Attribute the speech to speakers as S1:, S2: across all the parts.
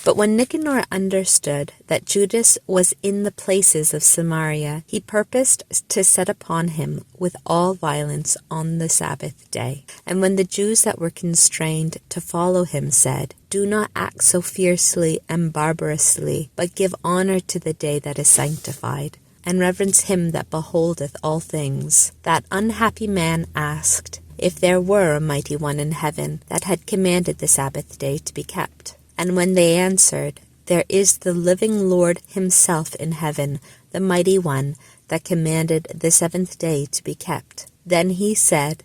S1: But when Nicanor understood that Judas was in the places of Samaria, he purposed to set upon him with all violence on the Sabbath day. And when the Jews that were constrained to follow him said, "Do not act so fiercely and barbarously, but give honor to the day that is sanctified, and reverence him that beholdeth all things," that unhappy man asked if there were a mighty one in heaven that had commanded the Sabbath day to be kept. And when they answered, "There is the living Lord himself in heaven, the mighty one that commanded the seventh day to be kept," then he said,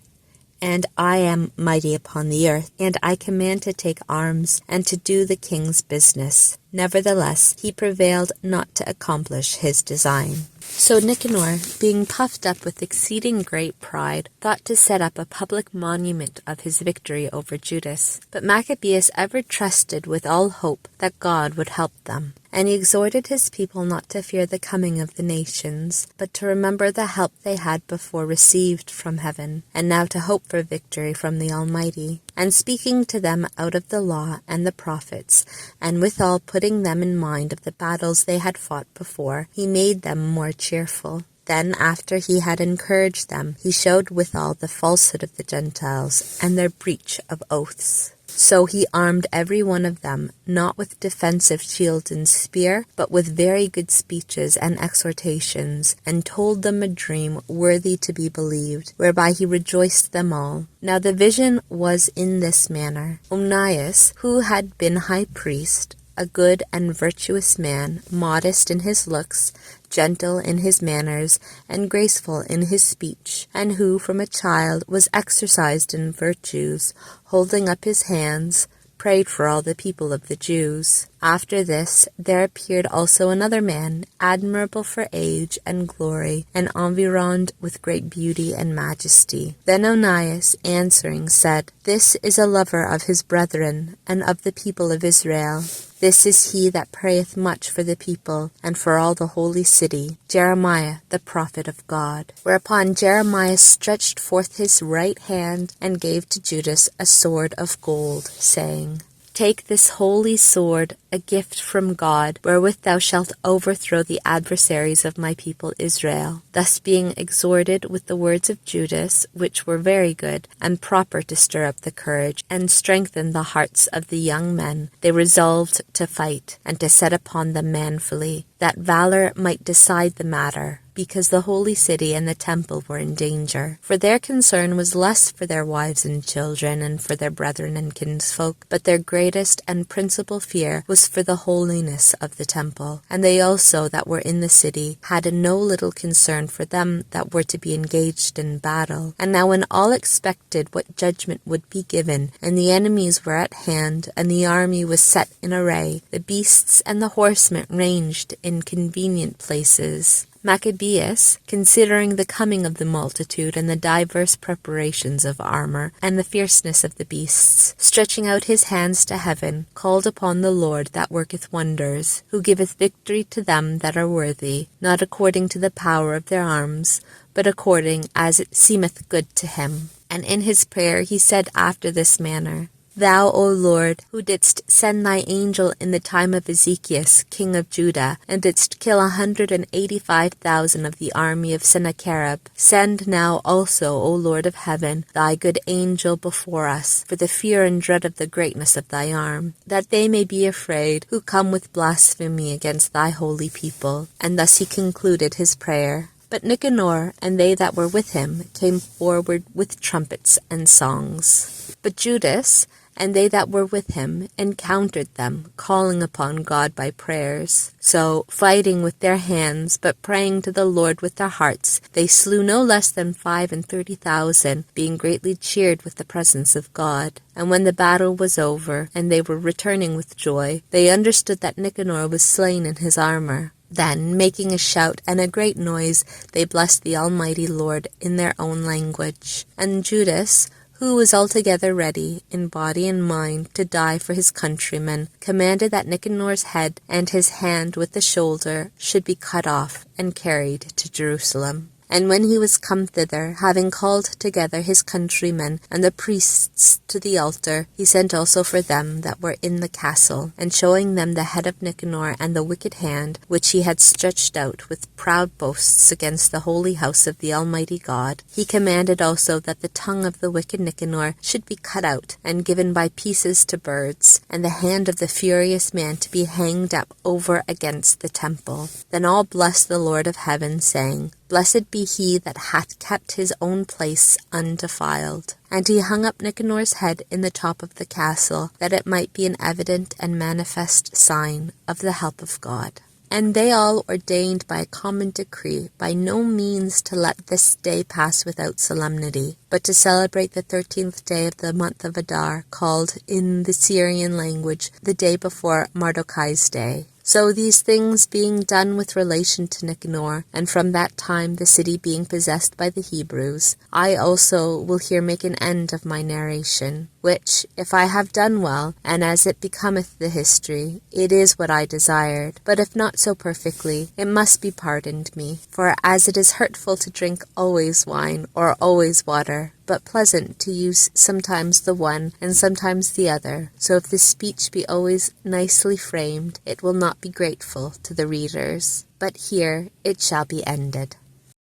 S1: "And I am mighty upon the earth, and I command to take arms, and to do the king's business." Nevertheless, he prevailed not to accomplish his design. So Nicanor, being puffed up with exceeding great pride, thought to set up a public monument of his victory over Judas. But Maccabees ever trusted with all hope that God would help them. And he exhorted his people not to fear the coming of the nations, but to remember the help they had before received from heaven, and now to hope for victory from the Almighty. And speaking to them out of the law and the prophets, and withal putting them in mind of the battles they had fought before, he made them more cheerful. Then, after he had encouraged them, he showed withal the falsehood of the Gentiles, and their breach of oaths. So he armed every one of them, not with defensive shield and spear, but with very good speeches and exhortations, and told them a dream worthy to be believed, whereby he rejoiced them all. Now the vision was in this manner. Onias, who had been high priest, a good and virtuous man, modest in his looks, gentle in his manners, and graceful in his speech, and who from a child was exercised in virtues, holding up his hands, prayed for all the people of the Jews. After this there appeared also another man, admirable for age and glory, and environed with great beauty and majesty. Then Onias answering said, "This is a lover of his brethren, and of the people of Israel. This is he that prayeth much for the people, and for all the holy city, Jeremiah the prophet of God." Whereupon Jeremiah stretched forth his right hand, and gave to Judas a sword of gold, saying, "Take this holy sword, a gift from God, wherewith thou shalt overthrow the adversaries of my people Israel." Thus being exhorted with the words of Judas, which were very good, and proper to stir up the courage, and strengthen the hearts of the young men, they resolved to fight, and to set upon them manfully, that valor might decide the matter, because the holy city and the temple were in danger. For their concern was less for their wives and children, and for their brethren and kinsfolk, but their greatest and principal fear was for the holiness of the temple. And they also that were in the city had no little concern for them that were to be engaged in battle. And now when all expected what judgment would be given, and the enemies were at hand, and the army was set in array, the beasts and the horsemen ranged in convenient places, Maccabees, considering the coming of the multitude and the diverse preparations of armor and the fierceness of the beasts, stretching out his hands to heaven, called upon the Lord that worketh wonders, who giveth victory to them that are worthy, not according to the power of their arms, but according as it seemeth good to him. And in his prayer he said after this manner, "Thou, O Lord, who didst send thy angel in the time of Ezekias, king of Judah, and didst kill 185,000 of the army of Sennacherib, send now also, O Lord of heaven, thy good angel before us, for the fear and dread of the greatness of thy arm, that they may be afraid who come with blasphemy against thy holy people." And thus he concluded his prayer. But Nicanor and they that were with him came forward with trumpets and songs. But Judas and they that were with him encountered them, calling upon God by prayers. So, fighting with their hands, but praying to the Lord with their hearts, they slew no less than 35,000, being greatly cheered with the presence of God. And when the battle was over, and they were returning with joy, they understood that Nicanor was slain in his armor. Then, making a shout and a great noise, they blessed the Almighty Lord in their own language. And Judas, who was altogether ready, in body and mind, to die for his countrymen, commanded that Nicanor's head and his hand with the shoulder should be cut off and carried to Jerusalem. And when he was come thither, having called together his countrymen and the priests to the altar, he sent also for them that were in the castle, and showing them the head of Nicanor and the wicked hand which he had stretched out with proud boasts against the holy house of the Almighty God, he commanded also that the tongue of the wicked Nicanor should be cut out and given by pieces to birds, and the hand of the furious man to be hanged up over against the temple. Then all blessed the Lord of heaven, saying, Blessed be he that hath kept his own place undefiled. And he hung up Nicanor's head in the top of the castle, that it might be an evident and manifest sign of the help of God. And they all ordained by a common decree by no means to let this day pass without solemnity, but to celebrate the 13th day of the month of Adar, called in the Syrian language the day before Mordecai's day. So these things being done with relation to Nicanor, and from that time the city being possessed by the Hebrews, I also will here make an end of my narration, which, if I have done well, and as it becometh the history, it is what I desired, but if not so perfectly, it must be pardoned me. For as it is hurtful to drink always wine, or always water, but pleasant to use sometimes the one and sometimes the other, so if the speech be always nicely framed, it will not be grateful to the readers. But here it shall be ended.